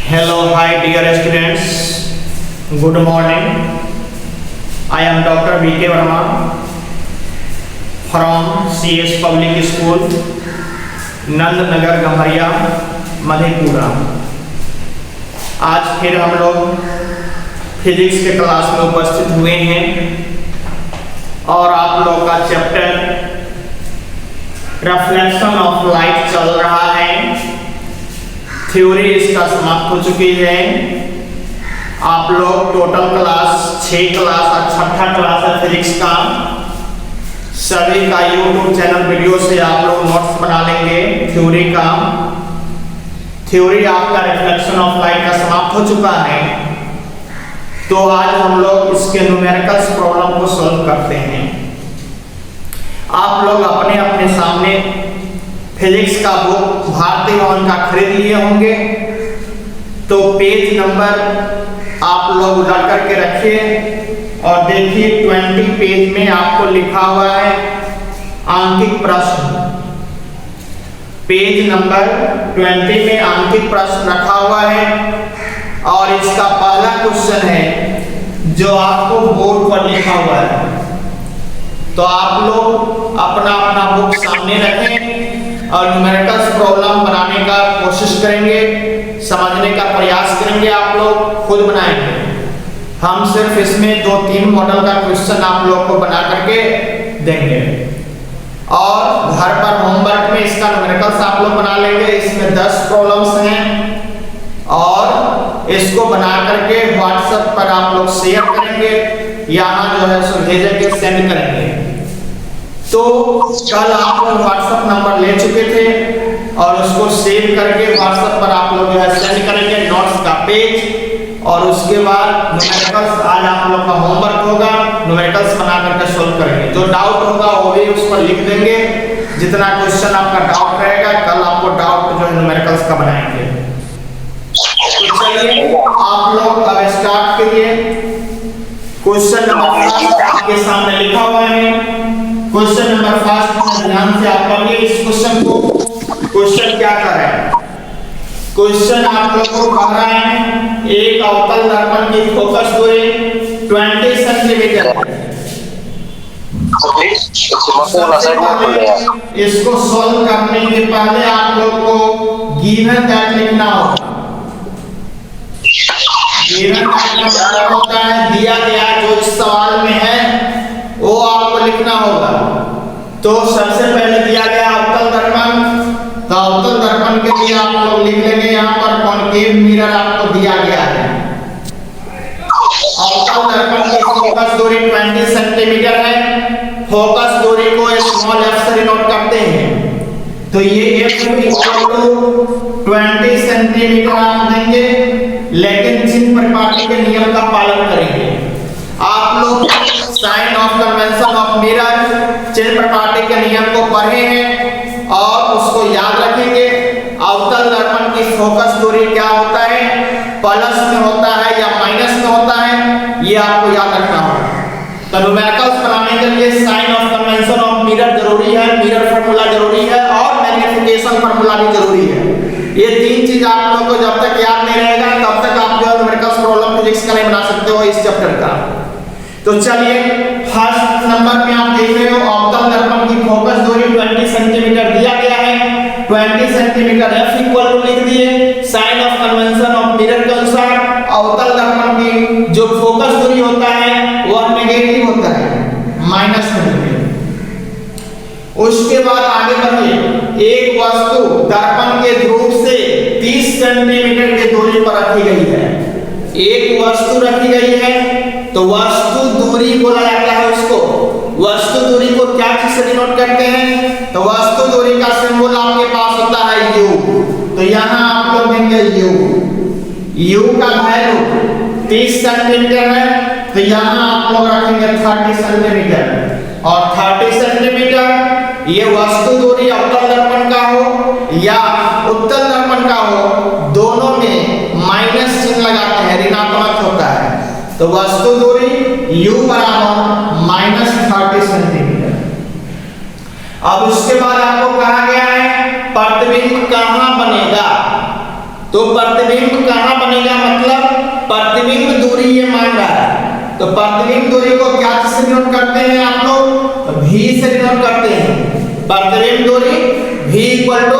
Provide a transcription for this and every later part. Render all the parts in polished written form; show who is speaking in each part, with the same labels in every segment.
Speaker 1: Hello, hi dear students. Good morning. I am Dr. V.K. Verma from CS Public School, Nand Nagar Gamharia, Madhepura. आज फिर हम लोग physics के class में उपस्थित हुए हैं और आप लोग का चैप्टर रिफ्लेक्शन ऑफ लाइट चल रहा है। थ्योरी इसका समाप्त हो चुकी है। आप लोग टोटल क्लास 6 क्लास और छठा क्लास है फिजिक्स का। सभी का यूट्यूब चैनल वीडियो से आप लोग नोट्स बना लेंगे थ्योरी का। थ्योरी आपका रिफ्लेक्शन ऑफ लाइट का समाप्त हो चुका है। तो आज हम लोग इसके न्यूमेरिकल्स प्रॉब्लम को सॉल्व करते हैं। आप लोग अपने अपने सामने फिजिक्स का बुक भारतीय भवन का खरीद लिए होंगे, तो पेज नंबर आप लोग उलट करके रखिए और देखिए 20 पेज में आपको लिखा हुआ है आंकिक प्रश्न। पेज नंबर 20 में आंकिक प्रश्न रखा हुआ है और इसका पहला क्वेश्चन है जो आपको बोर्ड पर लिखा हुआ है। तो आप लोग अपना अपना बुक सामने रखें और न्यूमेरिकल्स प्रॉब्लम बनाने का कोशिश करेंगे, समझने का प्रयास करेंगे। आप लोग खुद बनाएंगे। हम सिर्फ इसमें 2-3 मॉडल का क्वेश्चन आप लोग को बना करके देंगे और घर पर होमवर्क में इसका न्यूमेरिकल्स आप लोग बना लेंगे। इसमें 10 प्रॉब्लम्स हैं और इसको बना करके व्हाट्सएप पर आप लोग शेयर करेंगे, यहाँ जो है सो भेजेंगे, सेंड करेंगे। तो कल आप लोग व्हाट्सएप नंबर ले चुके थे और उसको सेव करके व्हाट्सएप पर आप लोग जो है सेंड करेंगे नोट्स का पेज। और उसके बाद न्यूमेरिकल्स आज आप लोग का होमवर्क होगा, न्यूमेरिकल्स बना करके सोल्व करेंगे। जो डाउट होगा वो भी उस पर लिख देंगे। जितना क्वेश्चन आपका डाउट रहेगा कल आपको डाउट जो है न्यूमेरिकल्स का बनाएंगे। तो चलिए आप लोग अब स्टार्ट करिए। क्वेश्चन नंबर 1 आपके सामने लिखा हुआ है। क्वेश्चन नंबर 1 ध्यान से आप पढ़िए इस क्वेश्चन को। क्वेश्चन क्या कर रहा है? क्वेश्चन आप लोग को कह रहा है एक अवतल दर्पण की फोकस दूरी 20 सेंटीमीटर है। इसको सॉल्व करने के पहले आप लोग को गिवन दैट लिखना होगा। गिवन दैट होता है दिया गया जो इस सवाल में है वो आपको लिखना होगा। तो सबसे पहले दिया गया अवतल दर्पण, तो अवतल दर्पण के लिए आप लोग लिख लेंगे यहाँ पर कॉनकेव मिरर आपको दिया गया है। अवतल दर्पण की फोकस दूरी 20 सेंटीमीटर है। फोकस दूरी को स्मॉल f से डिनोट करते हैं। तो ये f इक्वल टू 20 सेंटीमीटर आप देंगे, लेकिन चिन्ह परिपाटी के नियम का पालन करेंगे। आप लोग sign of convention of mirror चिन्ह परिपाटी के नियम को पढ़े हैं और उसको याद रखेंगे। अवतल दर्पण की फोकस दूरी क्या होता है, प्लस में होता है या माइनस में होता है, ये आपको याद रखना होगा। तो न्यूमेरिकल्स बनाने के लिए sign of convention of mirror जरूरी है, मिरर फार्मूला जरूरी है और मैग्नीफिकेशन फार्मूला भी जरूरी है। ये 3 चीज आप लोगों को जब तक याद नहीं रहेगा तब तक आप जो न्यूमेरिकल्स प्रॉब्लम फिजिक्स का नहीं बना सकते हो इस चैप्टर का। तो चलिए फर्स्ट नंबर पे आप देख रहे हो अवतल दर्पण की फोकस दूरी 20 सेंटीमीटर दिया गया है। 20 सेंटीमीटर f इक्वल टू लिख दिए sign of convention of mirror के अनुसार अवतल दर्पण की जो फोकस दूरी होता है वह नेगेटिव होता है, माइनस में होता है। उसके बाद आगे बढ़िए। एक वस्तु दर्पण के ध्रुव से 30 सेंटीमीटर की दूरी पर रखी गई है। एक वस्तु रखी गई है तो वस्तु दूरी बोला जाता है उसको। वस्तु दूरी को क्या चीज से डिनोट करते हैं? तो वस्तु दूरी का सिंबल आपके पास होता है u। तो यहाँ आप लोग देंगे u का वैल्यू 30 सेंटीमीटर है, तो यहाँ आप लोग रखेंगे 30 सेंटीमीटर। और 30 सेंटीमीटर ये वस्तु दूरी अवतल दर्पण का हो या उत्तल दर्पण का हो, दोनों में माइनस चिन्ह लगाते हैं, ऋणात्मक होता है। तो वस्तु दूरी u बराबर -30 सेंटीमीटर। अब उसके बाद आपको कहा गया है प्रतिबिंब कहाँ बनेगा। तो प्रतिबिंब कहाँ बनेगा, मतलब प्रतिबिंब दूरी ये मान रहा है, तो प्रतिबिंब दूरी को क्या से डिनोट करते हैं आप लोग, तो v से डिनोट करते हैं। प्रतिबिंब दूरी v इक्वल टू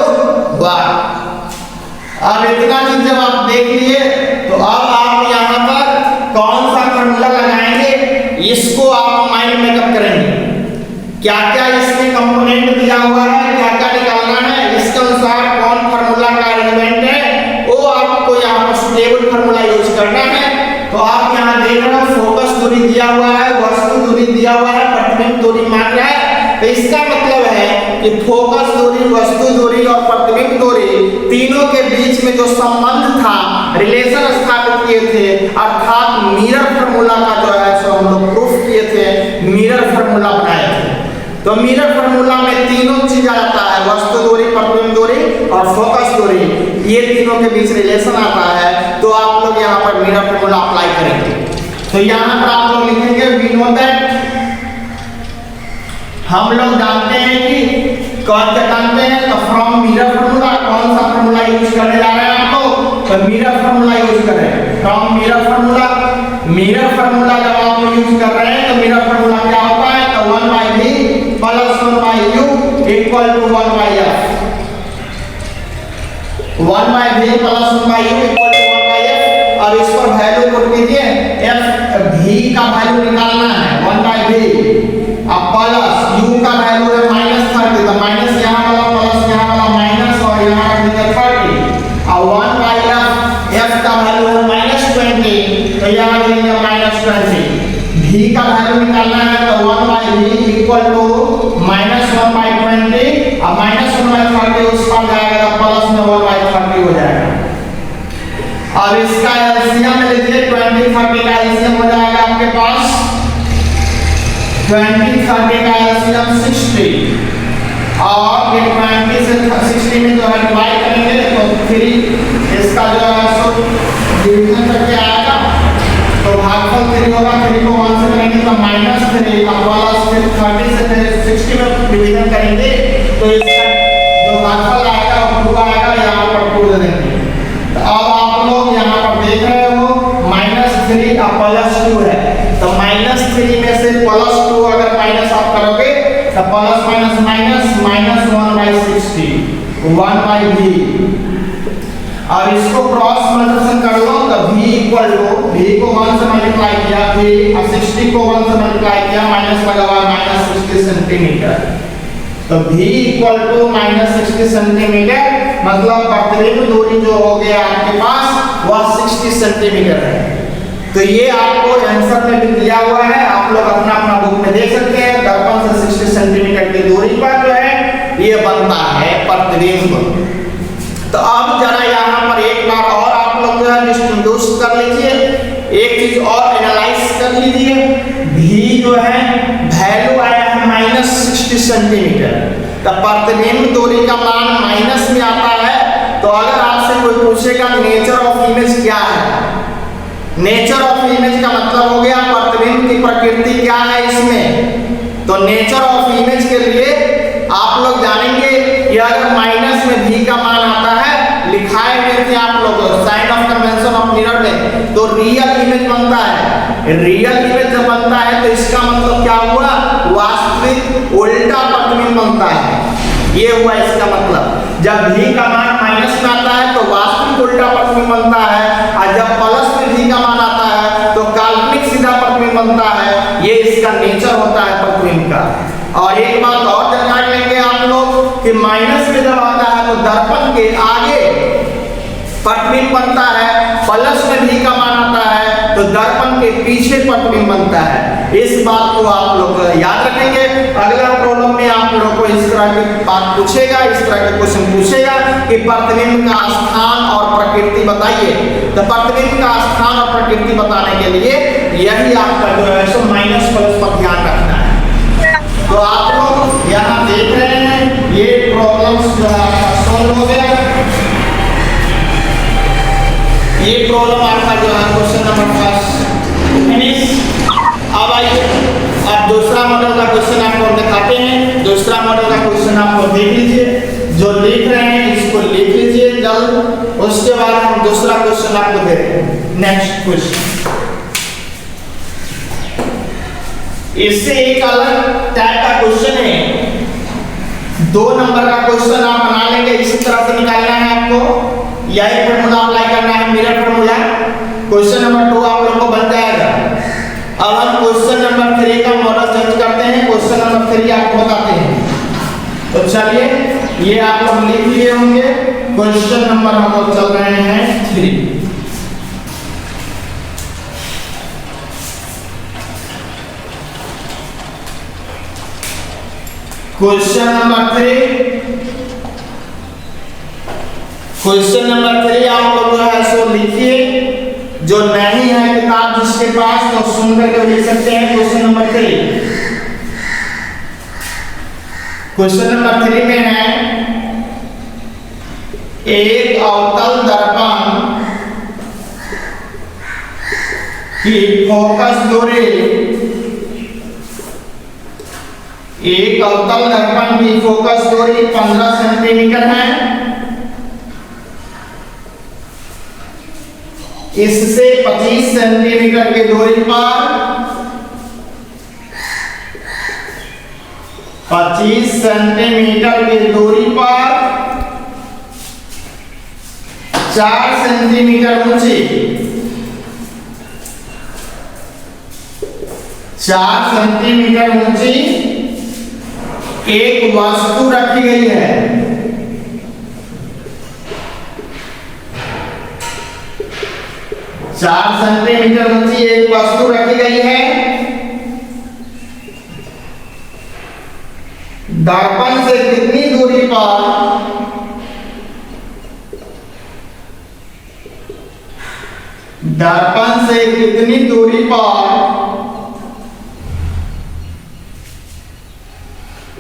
Speaker 1: y। अब इतना चीज जब आप देख लिए तो अब आप यहाँ पर कौन सा फॉर्मूला लगाएंगे, इसको आप माइंड मेकअप करेंगे। क्या क्या इसमें कंपोनेंट दिया हुआ है, क्या क्या निकालना है, इसके अनुसार कौन फार्मूला का एलिमेंट है वो आपको यहाँ पर स्टेबल फार्मूला यूज करना है। तो आप यहाँ देख रहे हो फोकस दूरी दिया हुआ है, वस्तु दूरी दिया हुआ है, प्रतिबिंब दूरी मान रहा है। तो इसका मतलब है कि फोकस दूरी, वस्तु दूरी और प्रतिबिंब दूरी तीनों के बीच में जो संबंध था, रिलेशन स्थापित किए थे, अर्थात मिरर फार्मूला का जो है सो हम लोग प्रूफ किए थे, मिरर फार्मूला बनाए थे। तो मिरर फार्मूला में तीनों चीज आता है, वस्तु दूरी, प्रतिबिंब दूरी और फोकस दूरी, ये तीनों के बीच रिलेशन आता है। तो आप लोग यहाँ पर मिरर फार्मूला अप्लाई करेंगे। तो यहाँ पर आप लोग लिखेंगे वी नो दैट, हम लोग जानते हैं कि कौन सा जानते हैं, तो फ्रॉम मिरर फार्मूला कौन सा फार्मूला यूज करने जा रहे हैं आप लोग, तो मिरर फार्मूला यूज कर रहे हैं। From mirror formula, mirror formula जब आप लोग यूज कर रहे हैं तो मिरर फार्मूला क्या होता है, तो 1/v plus 1/u equal to 1/f, 1/v plus 1/u equal to 1/f। अब इस पर वैल्यू पुट कीजिए, f v का वैल्यू निकालना है 1/v, अब प्लस u का वैल्यू है -30, तो माइनस यहाँ वाला प्लस यहाँ वाला माइनस और यहाँ रख देंगे 30, और 1/f, f का वैल्यू है -20, तो यहाँ देंगे -20। v का वैल्यू निकालना है तो 1/v इक्वल टू -1/20, अब -1/30 उस पर जाएगा तो प्लस में 1/30 हो जाएगा। अब इसका एलसीएम ले लीजिए, 20 30 का एलसीएम हो जाएगा आपके पास 20 30 का एलसीएम 60, और ये 20 से 60 में जो है डिवाइड करेंगे तो 3 इसका जो है सो डिवीजन करके आएगा, तो भागफल 3 होगा, 3 को 1 से करेंगे तो -3, अब प्लस फिर 30 से फिर 60 में डिवीजन करेंगे तो इसका जो भागफल आएगा वो 2 आएगा, यहाँ पर 2 दे देंगे। तो अब आप लोग यहाँ पर देख रहे हो -3 और +2 है, तो -3 में से +2 अगर माइनस आप करोगे तो प्लस माइनस माइनस -1/60, 1/v। और इसको क्रॉस मल्टीप्लिकेशन कर लो तो v इक्वल टू, v को 1 से मल्टीप्लाई किया, v और 60 को 1 से मल्टीप्लाई किया, माइनस लगा हुआ -60 सेंटीमीटर, तो v इक्वल टू -60 सेंटीमीटर, मतलब प्रतिबिंब दूरी जो हो गया आपके पास वह 60 सेंटीमीटर है। तो ये आपको आंसर में भी दिया हुआ है, आप लोग अपना अपना बुक में देख सकते हैं। दर्पण से 60 सेंटीमीटर की दूरी पर जो है ये बनता है प्रतिबिंब। तो अब जरा यहाँ पर एक बार और आप लोग जो है डिस्टिंग्विश कर लीजिए, एक चीज और एनालाइज कर लीजिए। v जो है वैल्यू आया है -60 सेंटीमीटर, तो प्रतिबिंब दूरी का मान माइनस में आता है। तो अगर आपसे कोई पूछेगा नेचर ऑफ इमेज क्या है, नेचर ऑफ इमेज का मतलब हो गया प्रतिबिंब की प्रकृति क्या है इसमें। तो नेचर ऑफ इमेज के लिए आप लोग जानेंगे कि अगर माइनस में v का मान आता है, लिखाए हुए थे आप लोग sign of convention of mirror में, तो रियल इमेज बनता है। रियल इमेज जब बनता है तो इसका मतलब क्या हुआ, वास्तविक उल्टा प्रतिबिंब बनता है, ये हुआ इसका मतलब। जब v का मान माइनस में आता है तो वास्तविक उल्टा प्रतिबिंब बनता है, और जब प्लस में v का मान आता है तो काल्पनिक सीधा प्रतिबिंब बनता है। ये इसका नेचर होता है प्रतिबिंब का। और एक बात और जान लेंगे आप लोग कि माइनस में जब आता है तो दर्पण के आगे प्रतिबिंब बनता है, प्लस में v का मान आता है तो दर्पण के पीछे प्रतिबिंब बनता है। इस बात को आप लोग याद रखेंगे। अगला प्रॉब्लम में आप लोगों को इस तरह की बात पूछेगा, इस तरह के क्वेश्चन पूछेगा कि प्रतिबिंब का स्थान और प्रकृति बताइए। तो प्रतिबिंब का स्थान और प्रकृति बताने के लिए यही आपका जो है सो माइनस प्लस पर ध्यान रखना है। तो आप लोग यहाँ देख रहे हैं ये प्रॉब्लम्स जो है आपका सॉल्व हो गया। ये प्रॉब्लम आपका जो है क्वेश्चन नंबर 1 फिनिश। अब आइए अब दूसरा मॉडल का क्वेश्चन आपको दिखाते हैं। दूसरा मॉडल का क्वेश्चन आपको देख लीजिए, जो लिख रहे हैं इसको लिख लीजिए जल्द, उसके बाद हम दूसरा क्वेश्चन आपको दे रहे हैं। नेक्स्ट क्वेश्चन, इससे एक अलग टाइप का क्वेश्चन है। 2 नंबर का क्वेश्चन आप बना लेंगे, इसी तरह से निकालना है आपको, यही फॉर्मूला अप्लाई करना है, मिरर फॉर्मूला। क्वेश्चन नंबर 2 आप लोगों को बन जाएगा। अब हम क्वेश्चन नंबर 3 का मॉडल चेंज करते हैं, क्वेश्चन नंबर 3 आपको बताते हैं। तो चलिए ये आप लोग लिख लिए होंगे। क्वेश्चन नंबर हम लोग चल रहे हैं 3। क्वेश्चन नंबर 3 आप लोग जो है सो लिखिए। जो नहीं है किताब जिसके पास, तो सुन करके लिख सकते हैं। क्वेश्चन नंबर 3, क्वेश्चन नंबर 3 में है, एक अवतल दर्पण की फोकस दूरी, एक अवतल दर्पण की फोकस दूरी 15 सेंटीमीटर है। इससे 25 सेंटीमीटर की दूरी पर 25 सेंटीमीटर की दूरी पर 4 सेंटीमीटर ऊंची 4 सेंटीमीटर ऊंची एक वस्तु रखी गई है। चार सेंटीमीटर ऊंची एक वस्तु रखी गई है। दर्पण से कितनी दूरी पर दर्पण से कितनी दूरी पर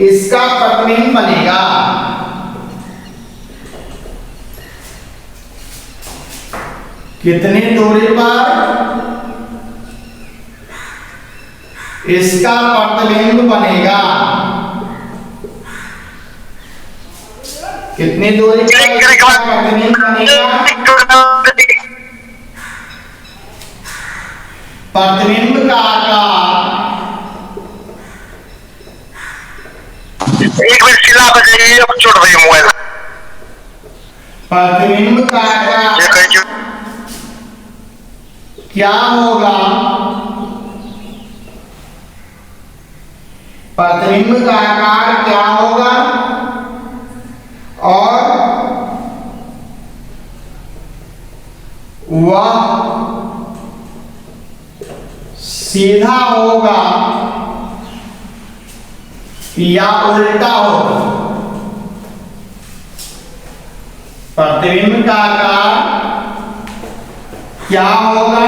Speaker 1: इसका प्रतिबिंब बनेगा? कितनी दूरी पर इसका प्रतिबिंब बनेगा? कितनी दूरी पर इसका प्रतिबिंब बनेगा? प्रतिबिंब का आकार,
Speaker 2: एक मिनट सिला बजाइए, अब छोड़ रही मोबाइल।
Speaker 1: प्रतिबिंब का आकार क्या होगा? प्रतिबिंब का आकार क्या होगा? और वह सीधा होगा या उल्टा होगा? प्रतिबिंब का आकार क्या होगा?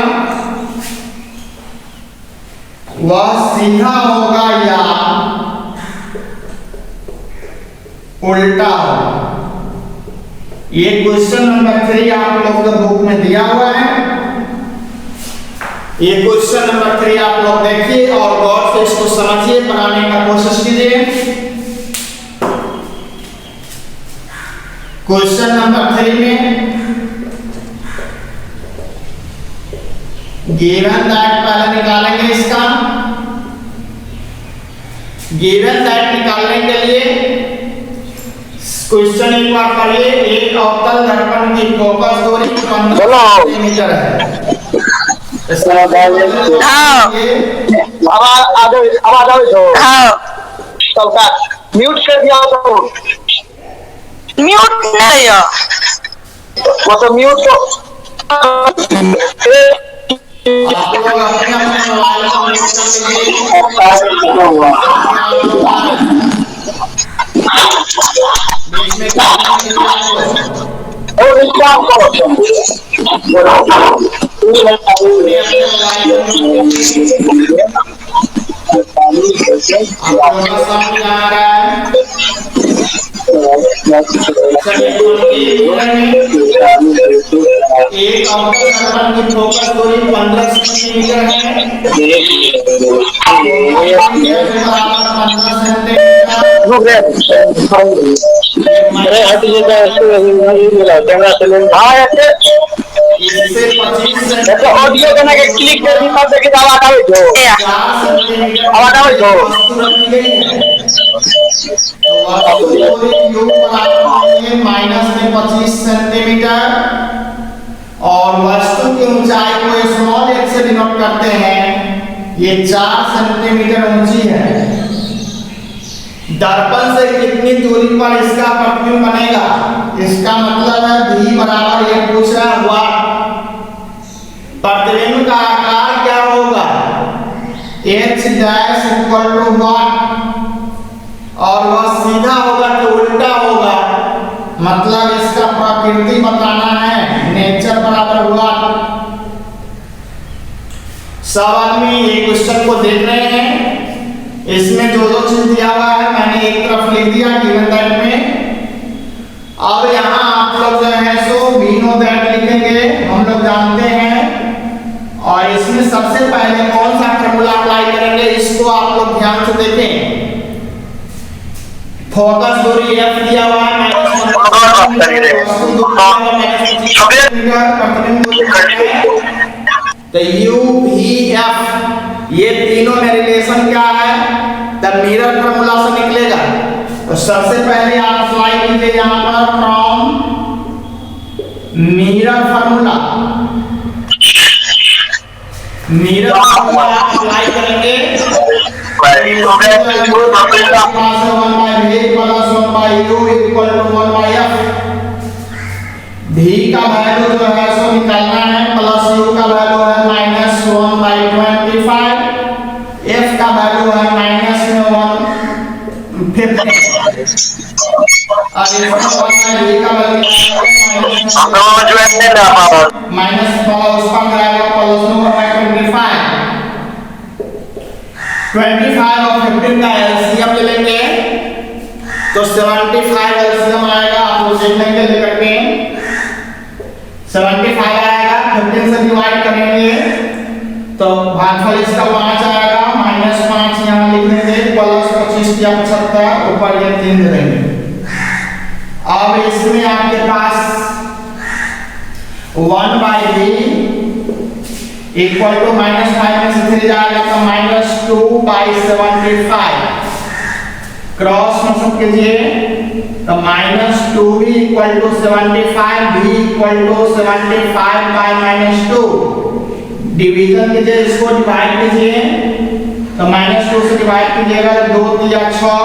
Speaker 1: वह सीधा होगा या उल्टा होगा? ये क्वेश्चन नंबर 3 आप लोग के बुक में दिया हुआ है। ये क्वेश्चन नंबर 3 आप लोग देखिए और गौर से इसको समझिए, बनाने का कोशिश कीजिए। क्वेश्चन नंबर 3 में गिवन दैट पहले निकालेंगे। इसका गिवन दैट निकालने के लिए क्वेश्चन एक बार पढ़िए। एक अवतल दर्पण की फोकस दूरी 15 सेंटीमीटर है।
Speaker 2: म्यूट कर दिया तो
Speaker 3: म्यूट नहीं है,
Speaker 2: वो तो म्यूट तो
Speaker 1: आप लोग अपने मोबाइल को म्यूट एक अवतल दर्पण की फोकस दूरी 15 सेंटीमीटर है। 15 सेंटीमीटर
Speaker 2: अरे हट ये तो ऐसे बोला कैमरा चले हां ऐसे
Speaker 1: इससे 25
Speaker 2: ऐसे ऑडियो करना के क्लिक कर दी तब के आवाज आवे जो
Speaker 1: 4 सेंटीमीटर
Speaker 2: आवाज आवे जो
Speaker 1: वस्तु रखी गई है। तो वस्तु दूरी क्यू पर आपको माइनस में 25 सेंटीमीटर और वस्तु की ऊंचाई को स्मॉल h से डिनोट करते हैं। ये 4 सेंटीमीटर ऊंची है। दर्पण से कितनी दूरी पर इसका प्रतिबिंब बनेगा? इसका मतलब है v बराबर ये पूछ रहा हुआ प्रतिबिंब का आकार क्या होगा? h dash equal to what, और वह सीधा होगा कि उल्टा होगा? मतलब इसका प्रकृति बताना है, नेचर बराबर व्हाट। सब आदमी ये क्वेश्चन को देख रहे हैं। इसमें जो चीज दिया हुआ है मैंने एक तरफ लिख दिया गिवन दैट में। अब यहाँ आप लोग जो है सो वी नो दैट लिखेंगे, हम लोग जानते हैं। और इसमें सबसे पहले कौन सा फार्मूला अप्लाई करेंगे इसको आप लोग ध्यान से देखें। फोकस दूरी f दिया हुआ है तो u v f ये तीनों में रिलेशन क्या है? द मिरर फार्मूला से निकलेगा। तो सबसे पहले आप अप्लाई कीजिए यहाँ पर from mirror formula. Mirror formula apply करेंगे v का वैल्यू जो है सो निकालना है, प्लस u का वैल्यू है माइनस 1/25, f का वैल्यू है माइनस में 1/50 और v का वैल्यू माइनस प्लस उसका आएगा प्लस 1/25 और 15 का एलसीएम ले लेंगे तो 75 एलसीएम आएगा। आप लोग देख लेंगे लेकर के 75 आएगा। 15 से डिवाइड करेंगे तो भागफल इसका 5 आएगा, माइनस 5 यहाँ लिख देंगे, प्लस 25 या 75 ऊपर ये 3 दे देंगे। अब इसमें आपके पास 1/v इक्वल टू माइनस 5 में से 3 जाएगा तो माइनस 2/75 क्रॉस मसब कीजिए तो minus 2v equal to 75, v equal to 75/-2 division कीजिए, इसको डिवाइड कीजिए तो -2 से डिवाइड कीजिएगा तो 2 3 6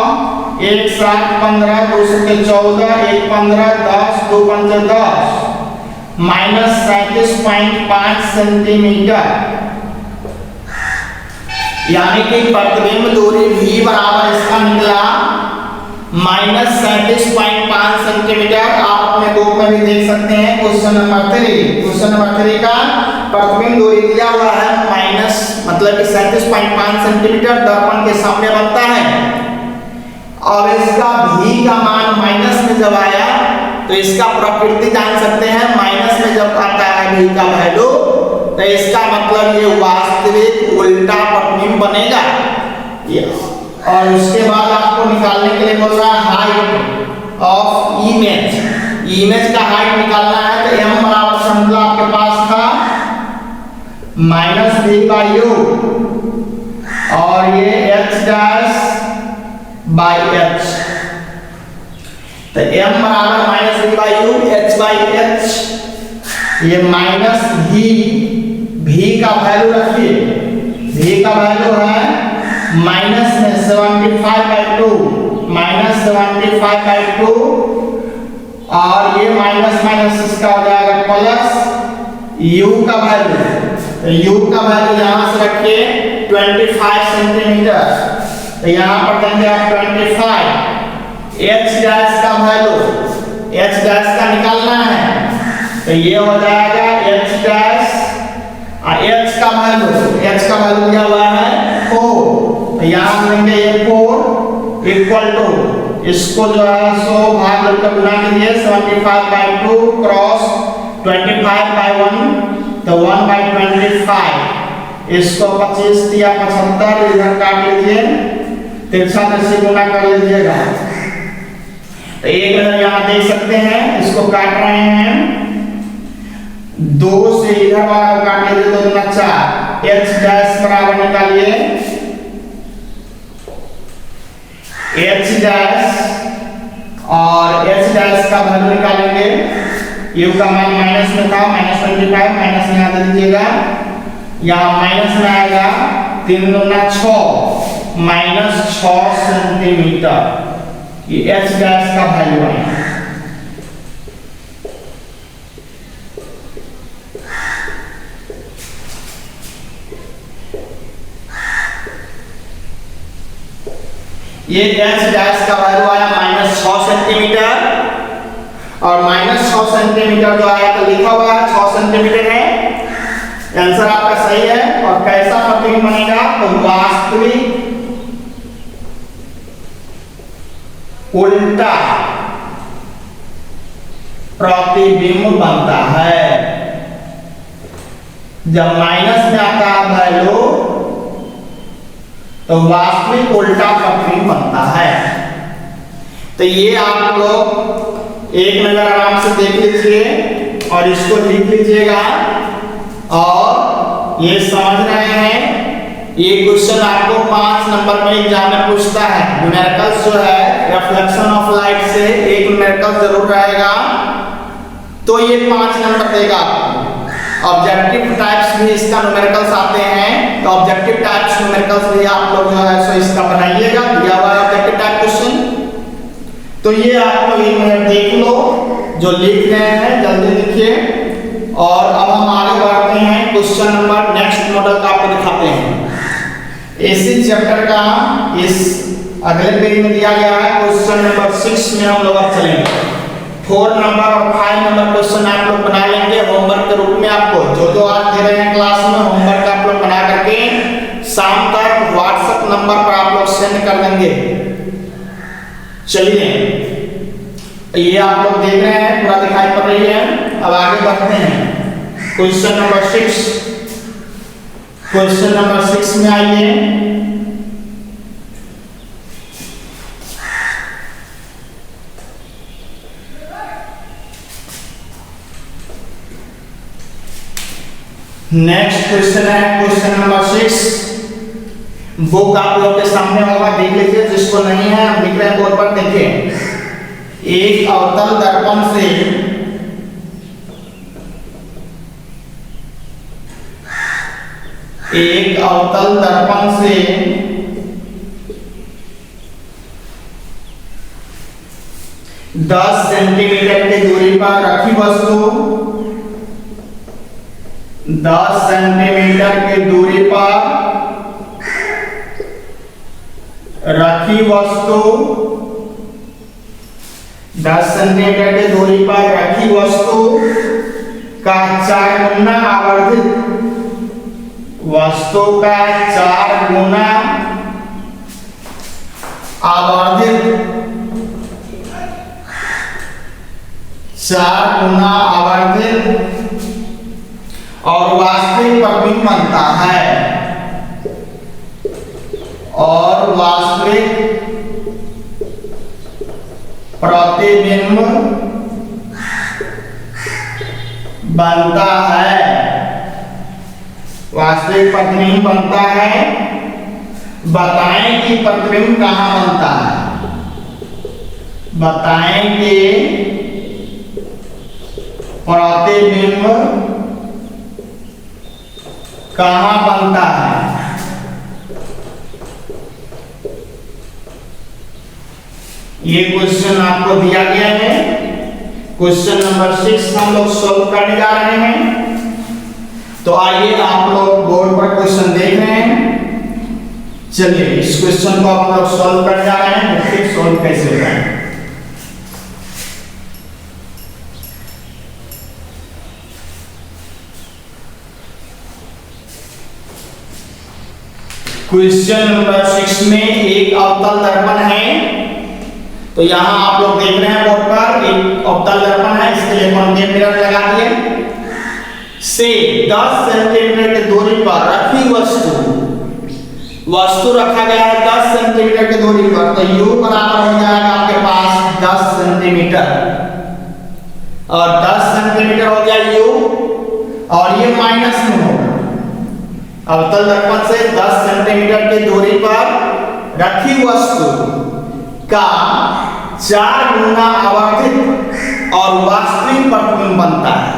Speaker 1: 1 7 15 2 से 14 1 15 10 2 5 10 माइनस 37.5 सेंटीमीटर। यानी कि प्रतिबिंब दूरी v बराबर इसका निकला माइनस 37.5 सेंटीमीटर। आप अपने बुक में भी देख सकते हैं क्वेश्चन नंबर 3। क्वेश्चन नंबर 3 का प्रतिबिंब दूरी दिया हुआ है माइनस मतलब कि 37.5 सेंटीमीटर दर्पण के सामने बनता है। अब इसका v का मान माइनस में जब आया तो इसका प्रकृति जान सकते हैं। माइनस में जब आता है v का वैल्यू तो इसका मतलब ये वास्तविक उल्टा प्रतिबिंब बनेगा। और उसके बाद आपको निकालने के लिए बोल रहा है हाइट ऑफ इमेज। इमेज का हाइट निकालना है तो m बराबर समझो आपके पास था -v/u और ये h डैश बाई h तो m बराबर -v/u h/h ये माइनस v का वैल्यू रखिए, v का वैल्यू है माइनस में 75/2 -75/2 और ये माइनस माइनस इसका हो जाएगा प्लस u का वैल्यू। तो u का वैल्यू यहाँ से रखिए 25 सेंटीमीटर तो यहाँ पर देंगे आप 25। h डैश का वैल्यू h डैश का निकालना है तो ये हो जाएगा h डैश h का वैल्यू क्या हुआ है 4 तो यहाँ लेंगे ये 4 इक्वल टू इसको जो है 100 भाग करके गुणा कीजिए 75/2 क्रॉस 25/1 तो 1/25 इसको 25 या 75 इधर काट लीजिए 3 से गुणा कर लीजिएगा तो एक नजर यहां देख सकते हैं, इसको काट रहे हैं, 2 से इधर वाला काट लीजिए, 2 दूना 4, h डैश बराबर निकालिए, h डैश और h डैश का वैल्यू निकालेंगे, u का मान माइनस में था, -25, माइनस में यहां दे दीजिएगा, यहाँ माइनस में आएगा 3 दूना 6, -6 सेंटीमीटर, ये h डैश का वैल्यू है। ये h डैश का वैल्यू आया -6 सेंटीमीटर, और -6 सेंटीमीटर जो आया तो लिखा हुआ है 6 सेंटीमीटर है, आंसर आपका सही है। और कैसा प्रतिबिंब बनेगा, तो वास्तविक उल्टा प्रतिबिंब बनता है। जब माइनस में आता है वैल्यू तो वास्तविक उल्टा प्रतिबिंब बनता है। तो ये आप लोग एक नजर आराम से देख लीजिए और इसको लिख लीजिएगा, और ये समझ रहे हैं, ये क्वेश्चन आपको 5 नंबर में एग्जाम में पूछता है। न्यूमेरिकल्स जो है रिफ्लेक्शन ऑफ लाइट से एक न्यूमेरिकल जरूर रहेगा, तो ये 5 नंबर देगा आपको। ऑब्जेक्टिव टाइप्स भी इसका न्यूमेरिकल्स आते हैं, तो ऑब्जेक्टिव टाइप्स न्यूमेरिकल्स भी आप लोग जो है सो इसका बनाइएगा, दिया हुआ है ऑब्जेक्टिव टाइप क्वेश्चन। तो ये आप लोग एक मिनट देख लो, जो लिख रहे हैं जल्दी लिखिए। और अब हम आगे बढ़ते हैं, क्वेश्चन नंबर नेक्स्ट मॉडल का आपको दिखाते हैं। इसी चैप्टर का इस अगले पेज में दिया गया है क्वेश्चन नंबर 6 में हम लोग अब चलेंगे। 4 नंबर और 5 नंबर क्वेश्चन आप लोग बना लेंगे होमवर्क के रूप में। आपको जो आज दे रहे हैं क्लास में होमवर्क आप लोग बना करके शाम तक व्हाट्सएप नंबर पर आप लोग सेंड कर देंगे। चलिए, ये आप लोग देख रहे हैं, पूरा दिखाई पड़ रही है। अब आगे बढ़ते हैं क्वेश्चन नंबर 6। क्वेश्चन नंबर 6 में आइए। नेक्स्ट क्वेश्चन है क्वेश्चन नंबर 6। बुक आप लोग के सामने होगा, देख लीजिए। जिसको नहीं है हम लिख रहे हैं बोर्ड पर, देखिए। एक अवतल दर्पण से एक अवतल दर्पण से 10 सेंटीमीटर की दूरी पर रखी वस्तु 10 सेंटीमीटर की दूरी पर रखी वस्तु 10 सेंटीमीटर की दूरी पर रखी वस्तु का 4 गुना आवर्धित वस्तु का 4 गुना आवर्धित 4 गुना आवर्धित और वास्तविक प्रतिबिंब बनता है, और वास्तविक प्रतिबिंब बनता है। वास्तविक प्रतिबिंब बनता है। बताएं कि प्रतिबिंब कहां बनता है। बताएं कि प्रतिबिंब कहां बनता है। ये क्वेश्चन आपको दिया गया है। क्वेश्चन नंबर 6 हम लोग सॉल्व करने जा रहे हैं। तो आइए, आप लोग बोर्ड पर क्वेश्चन देख रहे हैं। चलिए, इस क्वेश्चन को आप लोग सॉल्व करने जा रहे हैं। देखिए सॉल्व कैसे होता है। क्वेश्चन नंबर 6 में एक अवतल दर्पण है। तो यहां आप लोग देख रहे हैं बोर्ड पर एक अवतल दर्पण है, इसके लिए कॉन्केव मिरर लगा दिए। से 10 सेंटीमीटर की दूरी पर रखी वस्तु रखा गया है 10 सेंटीमीटर की दूरी पर, तो u बराबर हो जाएगा आपके पास 10 सेंटीमीटर, और 10 सेंटीमीटर हो गया u, और ये माइनस में होगा। अवतल दर्पण से 10 सेंटीमीटर की दूरी पर रखी वस्तु का 4 गुना आवर्धित और वास्तविक प्रतिबिंब बनता है।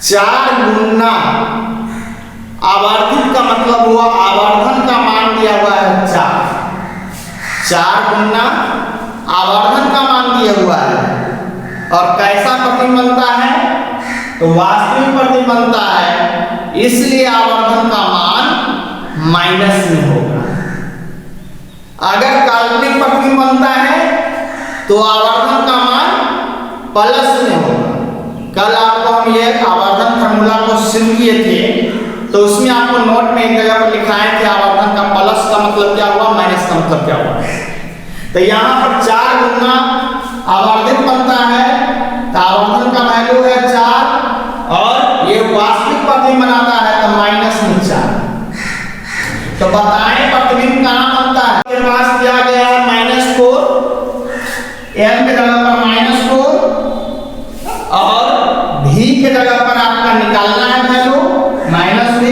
Speaker 1: 4 गुना आवर्धित का मतलब हुआ आवर्धन का मान दिया हुआ है 4 गुना आवर्धन का मान दिया हुआ है। और कैसा प्रतिबिंब बनता है? तो वास्तविक प्रतिबिंब बनता है, इसलिए आवर्धन का मान माइनस में होगा। अगर काल्पनिक प्रतिबिंब बनता है तो आवर्धन का मान प्लस में होगा। कल आपको हम ये आवर्धन फार्मूला को सिद्ध किए थे, तो उसमें आपको नोट में एक जगह पर लिखा है कि आवर्धन का प्लस का मतलब क्या हुआ, माइनस का मतलब क्या हुआ। तो यहाँ पर 4 गुना आवर्धित बनता है, तो आवर्धन का वैल्यू है 4, और ये वास्तविक प्रतिबिंब बनाता है तो माइनस में 4। तो बताएं प्रतिबिंब कहाँ बनता है? के पास दिया गया है -4, m के जगह पर -4, और v के जगह पर आपका निकालना है वैल्यू -v,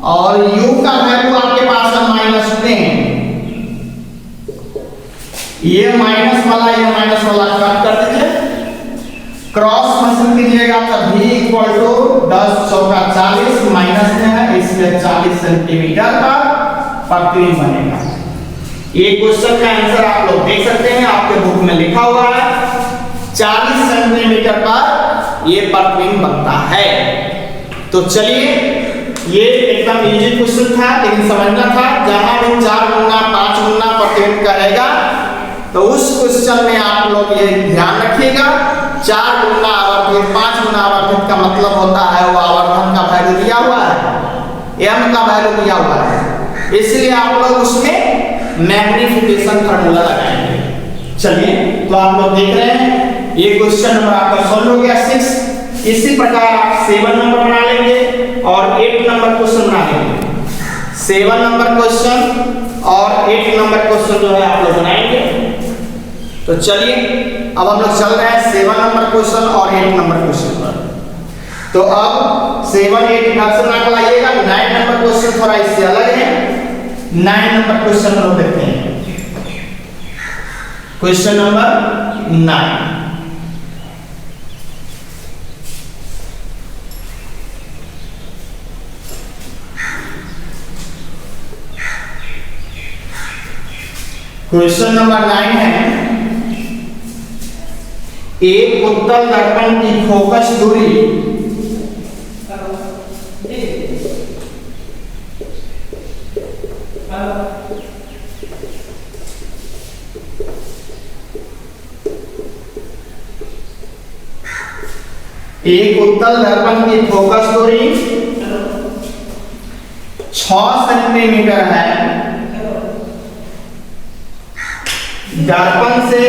Speaker 1: और u का वैल्यू आपके पास है -10। ये माइनस वाला ये माइनस वाला कट कर दीजिए, क्रॉस मशीन कीजिएगा तो v = 10 चौका 40 माइनस में है, इसलिए 40 सेंटीमीटर का प्रतिबिंब बनेगा। ये क्वेश्चन का आंसर आप लोग देख सकते हैं, आपके बुक में लिखा हुआ है 40 सेंटीमीटर पर ये प्रतिबिंब बनता है। तो चलिए, ये एकदम इजी क्वेश्चन था, लेकिन समझना था जहां भी 4 गुना 5 गुना प्रतिबिंब करेगा तो उस क्वेश्चन में आप लोग ये ध्यान रखिएगा, 4 गुना आवर्धित 5 गुना आवर्धित का मतलब होता है वो आवर्धन का वैल्यू दिया हुआ है, m का वैल्यू दिया हुआ है, इसलिए आप लोग उसमें मैग्नीफिकेशन फार्मूला लगाएंगे। चलिए, तो आप लोग देख रहे हैं ये क्वेश्चन नंबर आपका सॉल्व हो गया 6। इसी प्रकार आप 7 नंबर बना लेंगे और 8 नंबर क्वेश्चन बना लेंगे। 7 नंबर क्वेश्चन और 8 नंबर क्वेश्चन जो है आप लोग बनाएंगे। तो चलिए, अब हम लोग चल रहे हैं 7 नंबर क्वेश्चन और 8 नंबर क्वेश्चन पर। तो अब 7 8 ढंग से ना लगाइएगा, 9 नंबर क्वेश्चन थोड़ा इससे अलग है। 9 नंबर क्वेश्चन हम देखते हैं। क्वेश्चन नंबर 9, क्वेश्चन नंबर 9 है, एक उत्तल दर्पण की फोकस दूरी एक उत्तल दर्पण की फोकस दूरी 6 सेंटीमीटर है। दर्पण से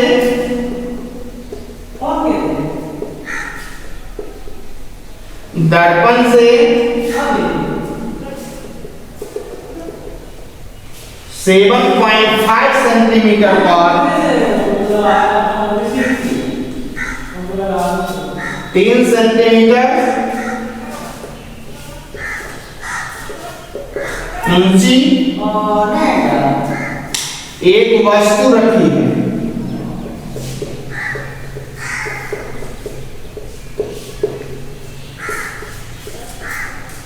Speaker 1: दर्पण से 7.5 सेंटीमीटर पर 3 सेंटीमीटर ऊंची एक वस्तु रखी है।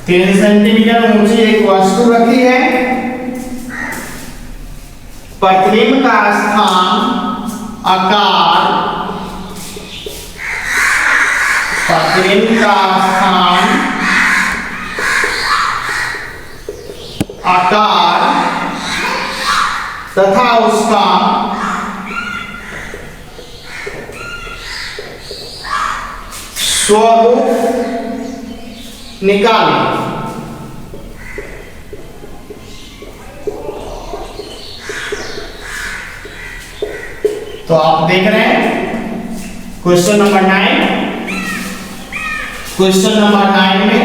Speaker 1: तीन सेंटीमीटर ऊंची एक वस्तु रखी है। प्रतिबिंब का स्थान, आकार, प्रतिबिंब का स्थान, आकार तथा उसका स्वरूप निकालें। तो आप देख रहे हैं क्वेश्चन नंबर 9। क्वेश्चन नंबर 9 में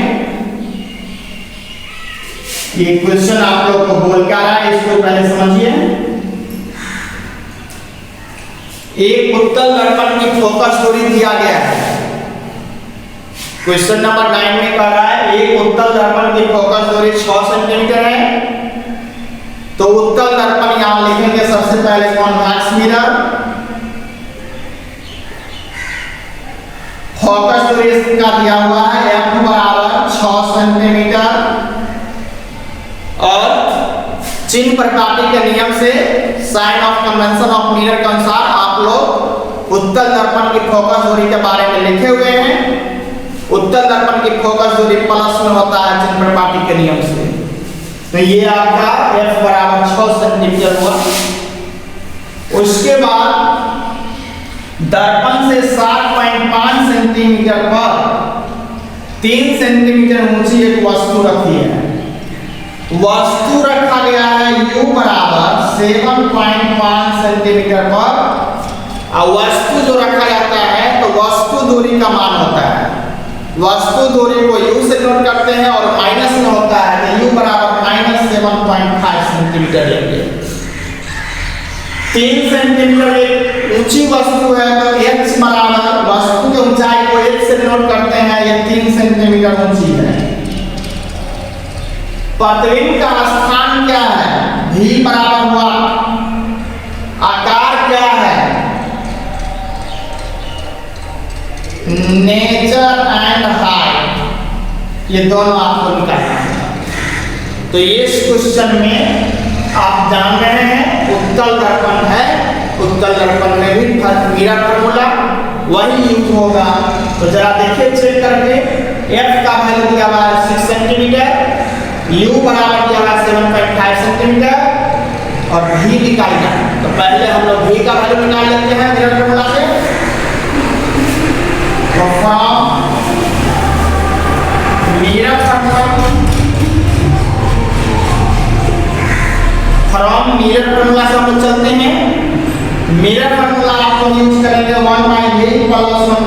Speaker 1: ये क्वेश्चन आप लोग को बोल क्या रहा है, इसको पहले समझिए। एक उत्तल दर्पण की फोकस दूरी दिया गया है। क्वेश्चन नंबर 9 में कह रहा है एक उत्तल दर्पण की फोकस दूरी 6 सेंटीमीटर है। तो उत्तल दर्पण यहां लिखेंगे सबसे पहले कॉन्वेक्स मिरर। फोकस दूरी इसका दिया हुआ है f बराबर 6 सेंटीमीटर और चिन्ह प्रकाटी के नियम से sign of convention of mirror के अनुसार आप लोग उत्तल दर्पण की फोकस दूरी के बारे में लिखे हुए हैं। उत्तल दर्पण की फोकस दूरी प्लस में होता है चिन्ह प्रकाटी के नियम से। तो ये आपका f बराबर 6 सेंटीमीटर हुआ। उसके बाद दर्पण से 7.5 सेंटीमीटर पर 3 सेंटीमीटर ऊंची एक वस्तु रखी है। वस्तु रखा गया है u बराबर 7.5 सेंटीमीटर पर। और वस्तु जो रखा जाता है तो वस्तु दूरी का मान होता है। वस्तु दूरी को u से नोट करते हैं और माइनस में होता है तो u बराबर -7.5 सेंटीमीटर लेंगे। 3 सेंटीमीटर एक ऊंची वस्तु है तो h बराबर वस्तु की ऊंचाई को h से नोट करते हैं। ये 3 सेंटीमीटर ऊंची है। प्रतिबिंब का स्थान क्या है? v बराबर हुआ। आकार क्या है? Nature and height. ये दोनों आपको निकालना है। तो इस क्वेश्चन में आप जान रहे हैं उत्तल दर्पण है। उत्तल दर्पण में भी मिरर फार्मूला वही यूज होगा। तो जरा देखिए चेक करके f का वैल्यू दिया हुआ है 6 सेंटीमीटर, u बराबर दिया हुआ है 7.5 सेंटीमीटर और v निकालना है। तो पहले हम लोग v का वैल्यू निकाल लेते हैं मिरर फार्मूला से। तो फ्रॉम मिरर फार्मूला से हम लोग चलते हैं। मिरर फार्मूला आपको यूज करेंगे 1/v +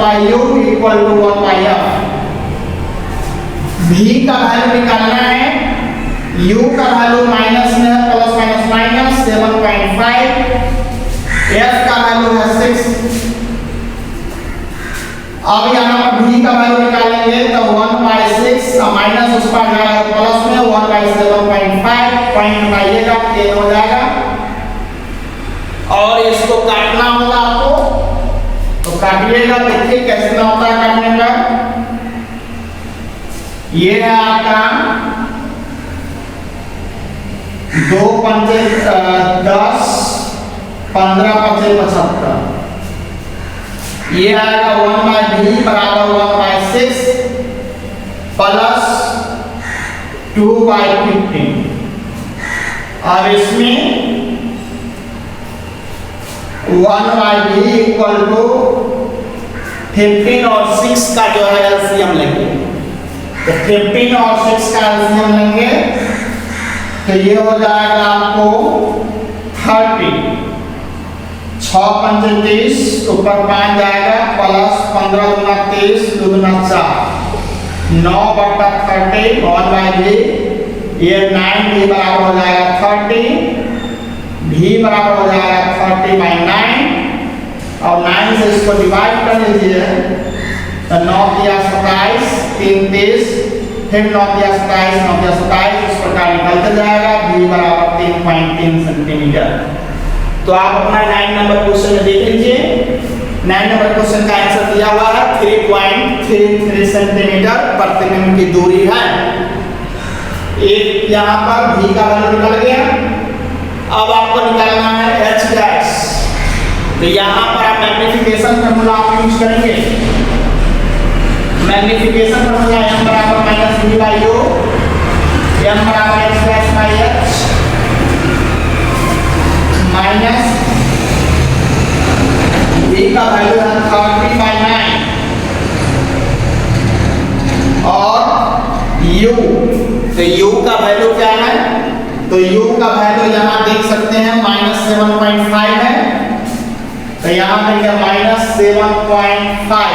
Speaker 1: 1/u = 1/f। v का वैल्यू निकालना है। u का वैल्यू माइनस में है, प्लस माइनस माइनस 7.5। f का वैल्यू है 6। अब यहाँ पर v का वैल्यू निकालेंगे तो 1/6 माइनस उस पर जाएगा प्लस में 1/7.5 पॉइंट बनाइएगा 10 हो जाएगा। और इसको काटना होगा आपको तो काटिएगा। देखिए कैसे होता है काटने का। ये है आपका 2 पंचे 10, 15 पंचे 75। ये आएगा 1/v बराबर 1/6 प्लस 2/15। और इसमें 1/v = 15 और 6 का जो है एलसीएम लेंगे। तो 15 और 6 का एलसीएम लेंगे तो ये हो जाएगा आपको 30। 6 पंचे 30 ऊपर 5 जाएगा प्लस 15 दूना 30 2 दूना 4 9/30 1/v। ये 9v बराबर हो जाएगा 30। v बराबर हो जाएगा 30/9 और 9 से इसको डिवाइड कर लीजिए तो 9 दिया 27 3 30 फिर 9 दिया 27 9 दिया 27 इस प्रकार निकलते जाएगा। v बराबर 3.3 सेंटीमीटर। तो आप अपना 9 नंबर क्वेश्चन में देख लीजिए। 9 नंबर क्वेश्चन का आंसर दिया हुआ है 3.33 सेंटीमीटर प्रतिबिंब की दूरी है। एक यहाँ पर v का वैल्यू निकल गया। अब आपको निकालना है h डैश। तो यहाँ पर आप मैग्नीफिकेशन फार्मूला आप यूज करेंगे। मैग्नीफिकेशन फार्मूला m बराबर -v/u, m बराबर h dash by h minus v का वैल्यू है 30/9 और u। तो u का वैल्यू क्या है? तो u का वैल्यू यहाँ देख सकते हैं -7.5 है। तो यहाँ देंगे -7.5।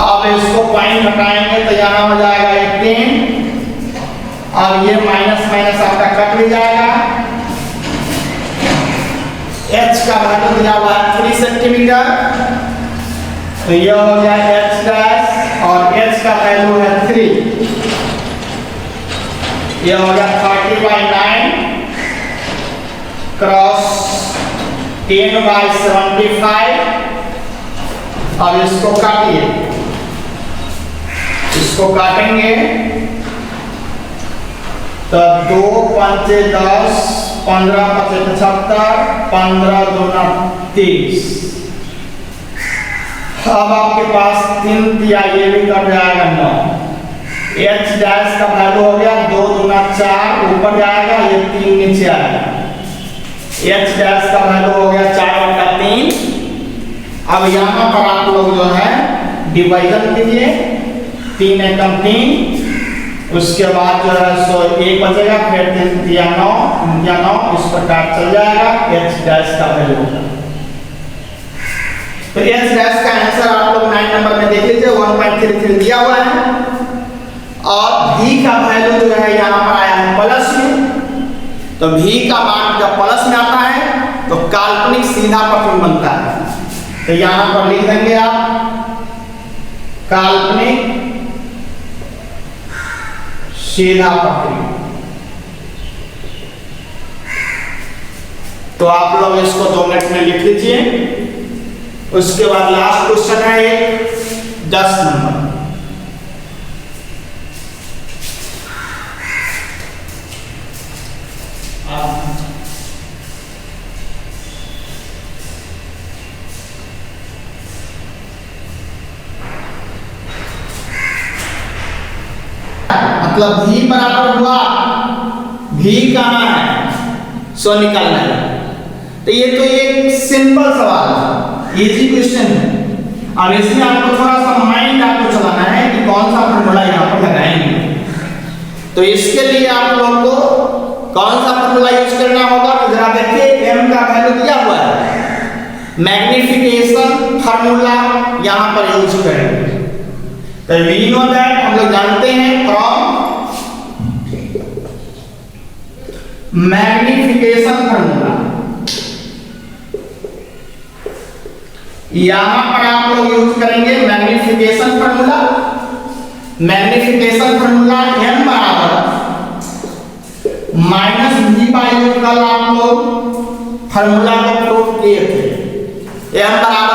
Speaker 1: अब इसको पॉइंट हटाएंगे तो यहाँ हो जाएगा 18 और ये माइनस माइनस आपका कट भी जाएगा। h का वैल्यू दिया हुआ है 3 सेंटीमीटर, तो यह हो गया h डैश और h का वैल्यू है 3, यह हो गया 30/9 क्रॉस 10/75। अब इसको काटिए, इसको काटेंगे तो 2 5 10, 15 5 75, 15 दूना 30। अब आपके पास 3 दिया, ये भी कट जाएगा 9। h डैश का वैल्यू हो गया 2 दूना 4, ऊपर जाएगा, ये 3 नीचे आएगा। h डैश का वैल्यू हो गया 4/3। अब यहाँ पर आप लोग जो है डिवाइजन कीजिए, 3 एकम 3, उसके बाद जो है सो 1 बचेगा, फिर 3 दिया 9, इस प्रकार चल जाएगा। h डैश का वैल्यू होगा, तो h डैश का आंसर आप लोग 9 नंबर में देख लीजिए 1.33 दिया हुआ है। और v का वैल्यू जो है यहाँ पर आया है प्लस में, तो v का मान जब प्लस में आता है तो काल्पनिक सीधा प्रतिबिंब बनता है। तो यहां पर लिख देंगे आप काल्पनिक सीधा प्रतिबिंब। तो आप लोग इसको 2 मिनट में लिख लीजिए। उसके बाद लास्ट क्वेश्चन है एक 10 नंबर। मतलब v बराबर हुआ, v कहाँ है सो निकालना है। तो ये तो एक सिंपल सवाल है, इजी क्वेश्चन है। अब इसमें आपको थोड़ा सा माइंड आपको चलाना है कि कौन सा फॉर्मूला यहाँ पर लगाएंगे। तो इसके लिए आप लोग को कौन सा फॉर्मूला यूज करना होगा, तो जरा देखिए m का वैल्यू दिया हुआ है, मैग्निफिकेशन फॉर्मूला यहाँ पर यूज करेंगे। तो we know that हम लोग जानते हैं फ्रॉम मैग्निफिकेशन फॉर्मूला। यहां पर आप लोग यूज करेंगे magnification formula. Magnification formula m बराबर -v/u। कल आप लोग फॉर्मूला को प्रूफ किए थे, m बराबर